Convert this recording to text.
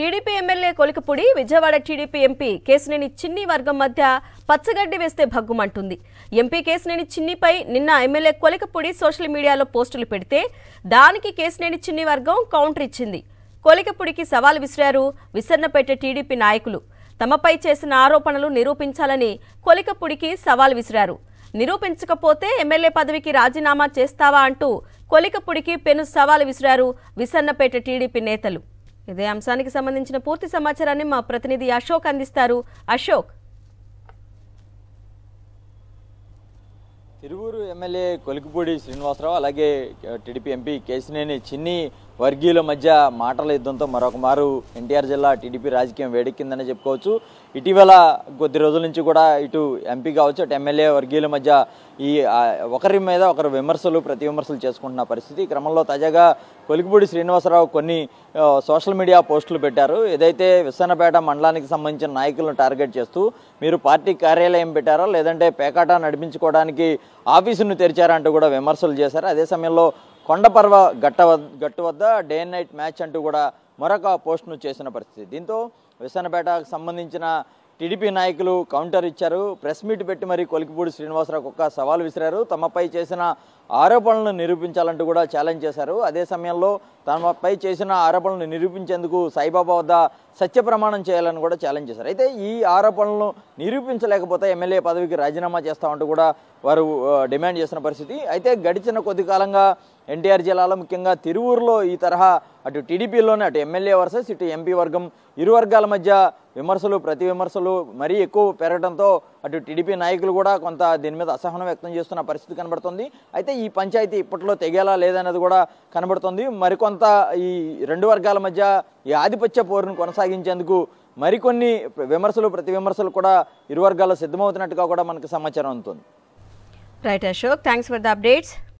TDP MLA Kolikapudi Vijayawada TDP MP Kesineni చిన్ని వర్గం మధ్య పచ్చగడ్డి వేస్తే భగ్గుమంటుంది. ఎంపీ కేశినేని చిన్నిపై నిన్న ఎమ్మెల్యే కొలికపూడి సోషల్ మీడియాలో పోస్టులు పెడితే దానికి కేశినేని చిన్ని వర్గం కౌంటర్ ఇచ్చింది. కొలికపూడికి సవాల్ విసిరారు విసన్నపేట టీడీపీ నాయకులు. తమపై చేసిన ఆరోపణలు నిరూపించాలని కొలికపూడికి సవాల్ విసిరారు. నిరూపించకపోతే ఎమ్మెల్యే పదవికి రాజీనామా చేస్తావా అంటూ కొలికపూడికి పెను సవాల్ విసిరారు విసన్నపేట టీడీపీ నేతలు. ఇదే అంశానికి సంబంధించిన పూర్తి సమాచారాన్ని మా ప్రతినిధి అశోక్ అందిస్తారు. అశోక్, తిరువూరు ఎమ్మెల్యే కొలికపూడి శ్రీనివాసరావు అలాగే టీడీపీ ఎంపీ కేశినేని చిన్ని వర్గీయుల మధ్య మాటల యుద్ధంతో మరొక మారు ఎన్టీఆర్ జిల్లా టీడీపీ రాజకీయం వేడెక్కిందని చెప్పుకోవచ్చు. ఇటీవల కొద్ది రోజుల నుంచి కూడా ఇటు ఎంపీ కావచ్చు అటు ఎమ్మెల్యే వర్గీయుల మధ్య ఈ ఒకరి మీద ఒకరు ప్రతి విమర్శలు చేసుకుంటున్న పరిస్థితి. క్రమంలో తాజాగా కొలికపూడి శ్రీనివాసరావు కొన్ని సోషల్ మీడియా పోస్టులు పెట్టారు. ఏదైతే విసన్నపేట మండలానికి సంబంధించిన నాయకులను టార్గెట్ చేస్తూ మీరు పార్టీ కార్యాలయం పెట్టారో లేదంటే పేకాట నడిపించుకోవడానికి ఆఫీసును తెరిచారంటూ కూడా విమర్శలు చేశారు. అదే సమయంలో కొండపర్వ గట్టు వద్ద డే అండ్ నైట్ మ్యాచ్ అంటూ కూడా మరొక పోస్టును చేసిన పరిస్థితి. దీంతో విసన్నపేటకు సంబంధించిన టీడీపీ నాయకులు కౌంటర్ ఇచ్చారు. ప్రెస్ మీట్ పెట్టి మరి కొలికపూడి శ్రీనివాసరావు ఒక సవాల్ విసిరారు. తమపై చేసిన ఆరోపణలను నిరూపించాలంటూ కూడా ఛాలెంజ్ చేశారు. అదే సమయంలో తమపై చేసిన ఆరోపణలను నిరూపించేందుకు సాయిబాబా వద్ద సత్య ప్రమాణం చేయాలని కూడా ఛాలెంజ్ చేశారు. అయితే ఈ ఆరోపణలను నిరూపించలేకపోతే ఎమ్మెల్యే పదవికి రాజీనామా చేస్తామంటూ కూడా వారు డిమాండ్ చేసిన పరిస్థితి. అయితే గడిచిన కొద్ది కాలంగా ఎన్టీఆర్ జిల్లాలో ముఖ్యంగా తిరువూరులో ఈ తరహా అటు టీడీపీలోనే అటు ఎమ్మెల్యే వర్సెస్ ఇటు ఎంపీ వర్గం ఇరు వర్గాల మధ్య ప్రతి విమర్శలు మరీ ఎక్కువ పెరగడంతో అటు టీడీపీ నాయకులు కూడా కొంత దీని మీద అసహనం వ్యక్తం చేస్తున్న పరిస్థితి కనబడుతుంది. అయితే ఈ పంచాయతీ ఇప్పట్లో తెగేలా లేదన్నది కూడా కనబడుతుంది. మరికొంత ఈ రెండు వర్గాల మధ్య ఈ ఆధిపత్య పోరును కొనసాగించేందుకు మరికొన్ని ప్రతి విమర్శలు కూడా ఇరు వర్గాల్లో సిద్ధమవుతున్నట్టుగా కూడా మనకు సమాచారం అందుతుంది. Right Ashok, thanks for the updates.